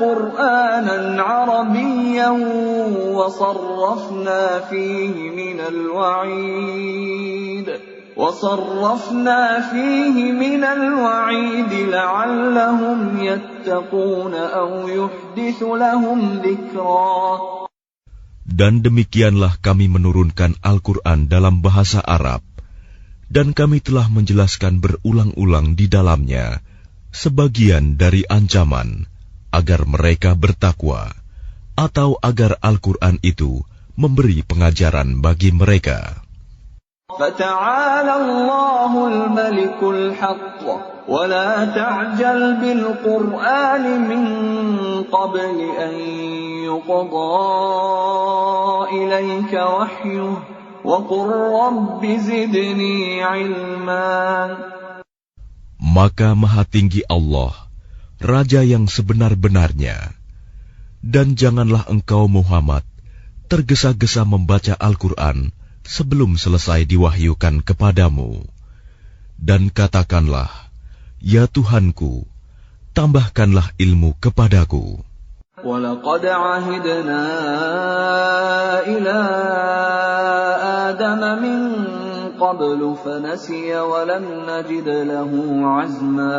قُرْآنًا عَرَبِيًّا وَصَرَّفْنَا فِيهِ مِنَ الْوَعِيدِ لَعَلَّهُمْ يَتَّقُونَ أَوْ يُحْدِثُ لَهُمْ ذِكْرًا. Dan demikianlah kami menurunkan Al-Quran dalam bahasa Arab, dan kami telah menjelaskan berulang-ulang di dalamnya sebagian dari ancaman agar mereka bertakwa, atau agar Al-Quran itu memberi pengajaran bagi mereka. فَتَعَالَى اللَّهُ الْمَلِكُ الْحَقُّ وَلَا تَعْجَلْ بِالْقُرْآنِ مِنْ قَبْلِ أَنْ يُقْضَى إِلَيْكَ وَحْيُهُ وَقُلْ رَبِّ زِدْنِي عِلْمًا. Maka Maha Tinggi Allah, Raja yang sebenar-benarnya, dan janganlah engkau Muhammad tergesa-gesa membaca Al-Quran sebelum selesai diwahyukan kepadamu. Dan katakanlah, ya Tuhanku, tambahkanlah ilmu kepadaku. وَلَقَدْ عَهِدْنَا إِلَىٰ آدَمَ مِن قَبْلُ فَنَسِيَ وَلَمْ نَجِدْ لَهُ عَزْمًا.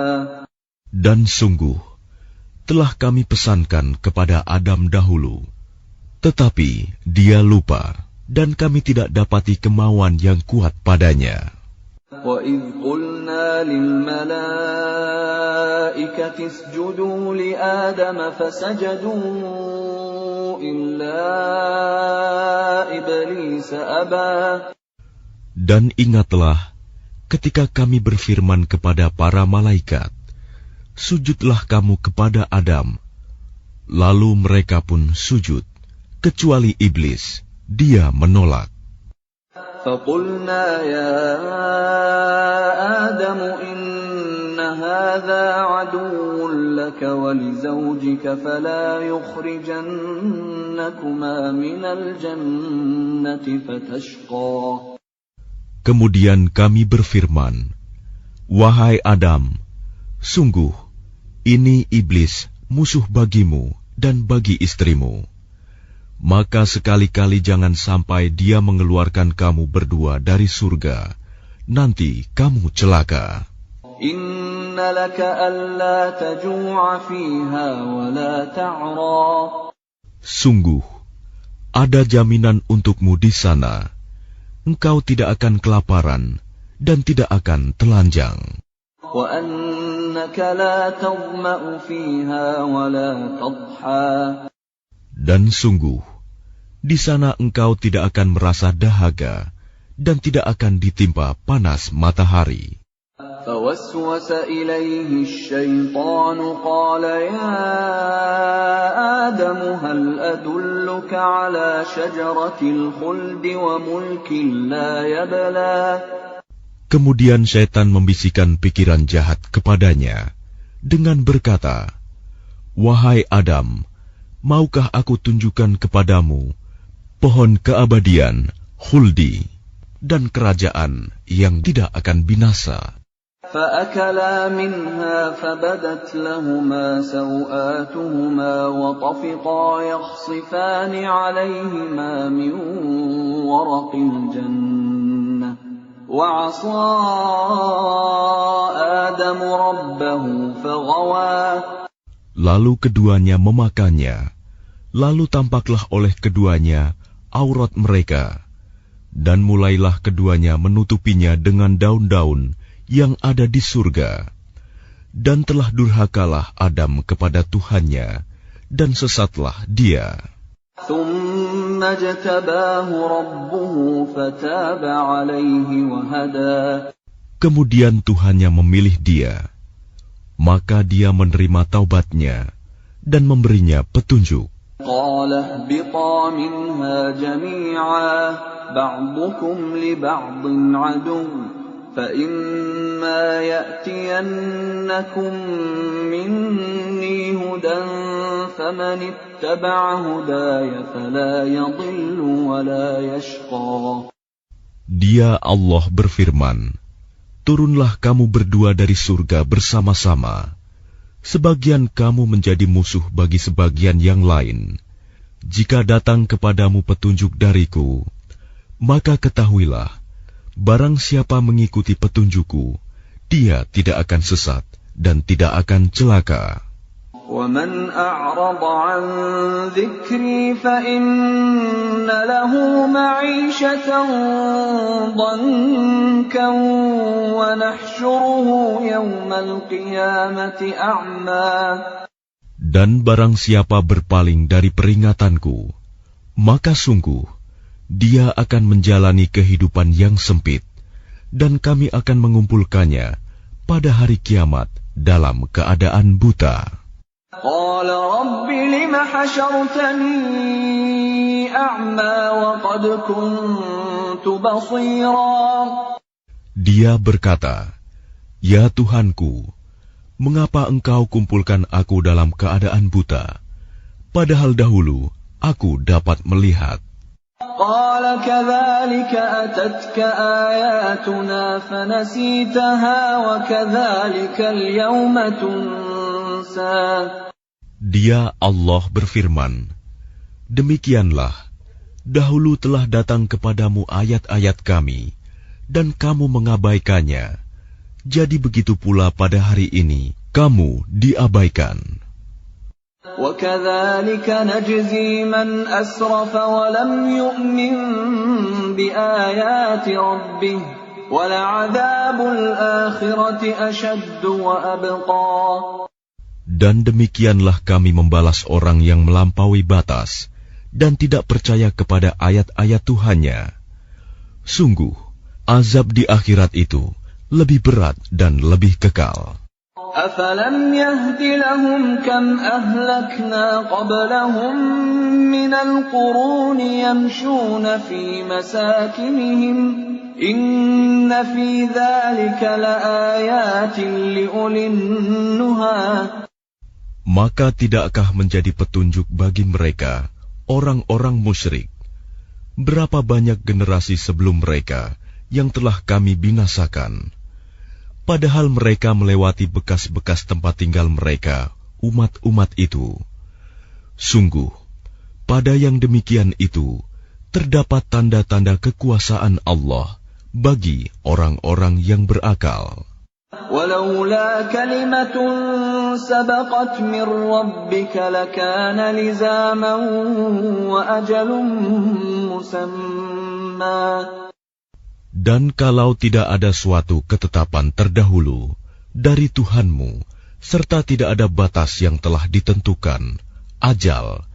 Dan sungguh, telah kami pesankan kepada Adam dahulu, tetapi dia lupa, dan kami tidak dapati kemauan yang kuat padanya. وَإِذْ قُلْنَا لِلْمَلَائِكَةِ اسْجُدُوا لِآدَمَ فَسَجَدُوا إِلَّا إِبْلِيسَ أَبَى. Dan ingatlah ketika kami berfirman kepada para malaikat, sujudlah kamu kepada Adam. Lalu mereka pun sujud, kecuali iblis, dia menolak. فَقُلْنَا يَا آدَمُ إِنَّ هَذَا عَدُوٌّ لَكَ وَلِزَوْجِكَ فَلَا يُخْرِجَنَّكُمَا مِنَ الْجَنَّةِ فَتَشْقَى. Kemudian kami berfirman, wahai Adam, sungguh ini iblis musuh bagimu dan bagi istrimu. Maka sekali-kali jangan sampai dia mengeluarkan kamu berdua dari surga, nanti kamu celaka. Inna laka alla taju'a fiha wa la ta'ra. Sungguh, ada jaminan untukmu di sana. Engkau tidak akan kelaparan dan tidak akan telanjang. Wa annaka la tadma'u fiha wa la tadha. Dan sungguh, di sana engkau tidak akan merasa dahaga dan tidak akan ditimpa panas matahari. فوسوس إليه الشيطان قال يا آدم هل أدلك على شجرة الخلد وملك لا يبلى. Kemudian syaitan membisikkan pikiran jahat kepadanya dengan berkata, wahai Adam, maukah aku tunjukkan kepadamu pohon keabadian, khuldi, dan kerajaan yang tidak akan binasa. فأكلا منها فبدت لهما سوآتهما وطفقا يخصفان عليهما من ورق الجنة وعصى آدم ربه فغوى. Lalu keduanya memakannya. Lalu tampaklah oleh keduanya aurat mereka. Dan mulailah keduanya menutupinya dengan daun-daun yang ada di surga. Dan telah durhakalah Adam kepada Tuhannya, dan sesatlah dia. ثم اجتباه ربه فتاب عليه وهدى. Kemudian Tuhannya memilih dia, maka dia menerima taubatnya dan memberinya petunjuk. قال اهبطا منها جميعا بعضكم لبعض عدو فإما يأتينكم مني هدى فمن اتبع هداي فلا يضل ولا يشقى. Dia Allah berfirman, turunlah kamu berdua dari surga bersama-sama. Sebagian kamu menjadi musuh bagi sebagian yang lain. Jika datang kepadamu petunjuk dariku, maka ketahuilah, barang siapa mengikuti petunjukku, dia tidak akan sesat dan tidak akan celaka. وَمَنْ أَعْرَضَ عَنْ ذِكْرِي فَإِنَّ لَهُ مَعِيشَةً ضَنكًا وَنَحْشُرُهُ يَوْمَ الْقِيَامَةِ أَعْمَى. Dan barang siapa berpaling dari peringatanku, maka sungguh dia akan menjalani kehidupan yang sempit, dan kami akan mengumpulkannya pada hari kiamat dalam keadaan buta. قال رب لم حشرتني أعمى وقد كنت بصيرا. Dia berkata, ya Tuhanku, mengapa engkau kumpulkan aku dalam keadaan buta, padahal dahulu aku dapat melihat. قال كذلك أتتك آياتنا فنسيتها وكذلك اليوم تنسى. Dia Allah berfirman, demikianlah, dahulu telah datang kepadamu ayat-ayat kami, dan kamu mengabaikannya. Jadi begitu pula pada hari ini, kamu diabaikan. وَكَذَلِكَ نَجْزِي مَنْ أَسْرَفَ وَلَمْ يُؤْمِنْ بِآيَاتِ رَبِّهِ وَلَعَذَابُ الْآخِرَةِ أَشَدُّ وَأَبْقَى. Dan demikianlah kami membalas orang yang melampaui batas dan tidak percaya kepada ayat-ayat Tuhannya. Sungguh, azab di akhirat itu lebih berat dan lebih kekal. أَفَلَمْ يَهْدِ لَهُمْ كَمْ أَهْلَكْنَا قَبْلَهُمْ مِنَ الْقُرُونِ يَمْشُونَ فِي مَسَاكِنِهِمْ إِنَّ فِي ذَلِكَ لَآيَاتٍ لِأُولِي النُّهَى. Maka tidakkah menjadi petunjuk bagi mereka, orang-orang musyrik, berapa banyak generasi sebelum mereka yang telah kami binasakan, padahal mereka melewati bekas-bekas tempat tinggal mereka, umat-umat itu. Sungguh, pada yang demikian itu, terdapat tanda-tanda kekuasaan Allah bagi orang-orang yang berakal. وَلَوْلَا كَلِمَةٌ سَبَقَتْ مِنْ رَبِّكَ لَكَانَ لِزَامًا وَأَجَلٌ مُّسَمًّى. Dan kalau tidak ada suatu ketetapan terdahulu dari Tuhanmu, serta tidak ada batas yang telah ditentukan, ajal,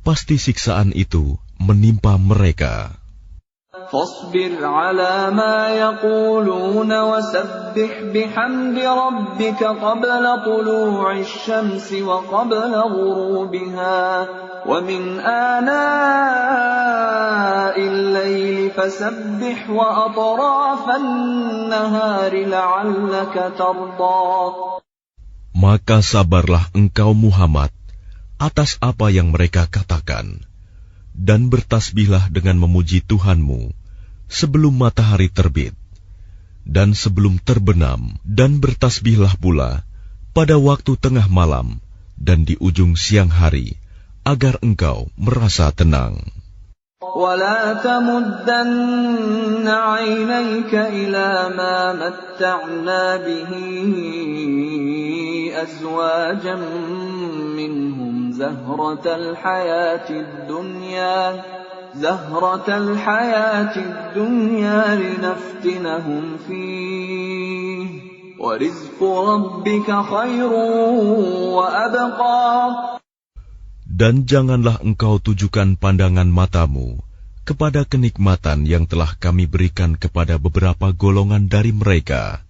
pasti siksaan itu menimpa mereka. فاصبر على ما يقولون وسبح بحمد ربك قبل طلوع الشمس وقبل غروبها ومن آناء الليل فسبح وأطراف النهار لعلك ترضى. Maka sabarlah engkau Muhammad atas apa yang mereka katakan, dan bertasbihlah dengan memuji Tuhanmu sebelum matahari terbit dan sebelum terbenam, dan bertasbihlah pula pada waktu tengah malam dan di ujung siang hari, agar engkau merasa tenang. ولا تمدن عينيك إلى ما متعنا به أزواجا منهم زهرة الحياة الدنيا لنفتنهم فيه وَرِزْقُ رَبِّكَ خَيْرٌ وَأَبْقَى. Dan janganlah engkau tujukan pandangan matamu kepada kenikmatan yang telah kami berikan kepada beberapa golongan dari mereka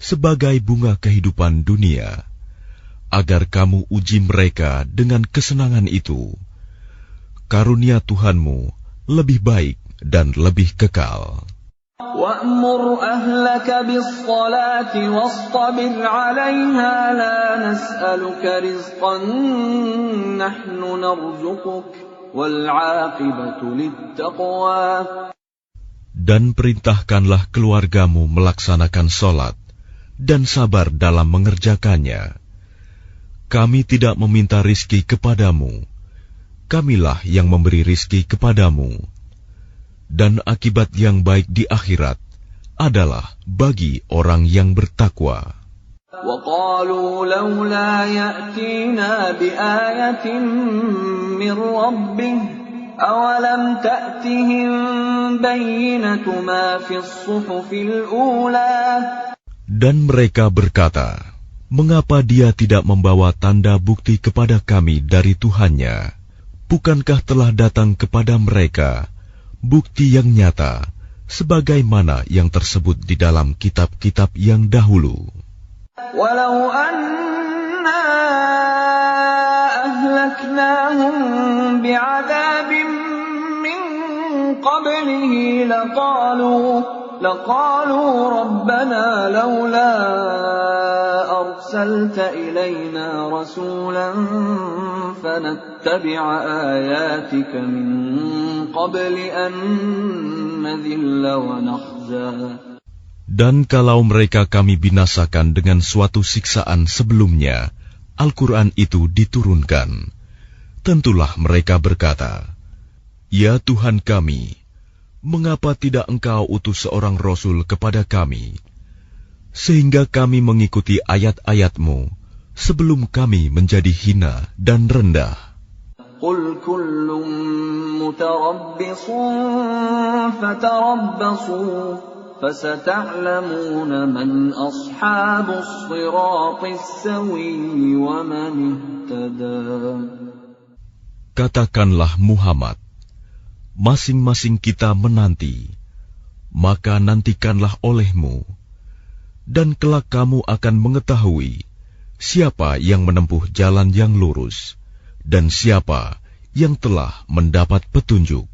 sebagai bunga kehidupan dunia, agar kamu uji mereka dengan kesenangan itu. Karunia Tuhanmu lebih baik dan lebih kekal. وَأْمُرْ أَهْلَكَ بِالصَّلَاةِ وَاصْطَبِرْ عَلَيْهَا لَا نَسْأَلُكَ رِزْقًا نَحْنُ نَرْزُقُكَ وَالْعَاقِبَةُ لِلتَّقْوَى. Dan perintahkanlah keluargamu melaksanakan sholat dan sabar dalam mengerjakannya. Kami tidak meminta rizki kepadamu, kamilah yang memberi rizki kepadamu. Dan akibat yang baik di akhirat adalah bagi orang yang bertakwa. وَقَالُوا لَوْلَا يَأْتِينَا بِآيَةٍ مِّن رَّبِّهِ أَوَلَمْ تَأْتِهِم بَيِّنَةُ مَا فِي الصُّحُفِ الْأُولَى. Dan mereka berkata, mengapa dia tidak membawa tanda bukti kepada kami dari Tuhannya? Bukankah telah datang kepada mereka bukti yang nyata, sebagaimana yang tersebut di dalam kitab-kitab yang dahulu. Walau anna ahlaknahum bi'adzabin min qablihi laqalu rabbana laula arsalta ilayna rasulan fanattabi'a ayatika min qabli an nadhilla wa nakhza. Dan kalau mereka kami binasakan dengan suatu siksaan sebelumnya, Al-Quran itu diturunkan, tentulah mereka berkata, Ya Tuhan kami, mengapa tidak Engkau utus seorang Rasul kepada kami, sehingga kami mengikuti ayat-ayat-Mu sebelum kami menjadi hina dan rendah. Qul kullun mutarabbisun fatarabbasu fasata'lamuna man ashabus siratis sawiyyi wa man ihtada. Katakanlah Muhammad, masing-masing kita menanti, maka nantikanlah olehmu, dan kelak kamu akan mengetahui siapa yang menempuh jalan yang lurus, dan siapa yang telah mendapat petunjuk.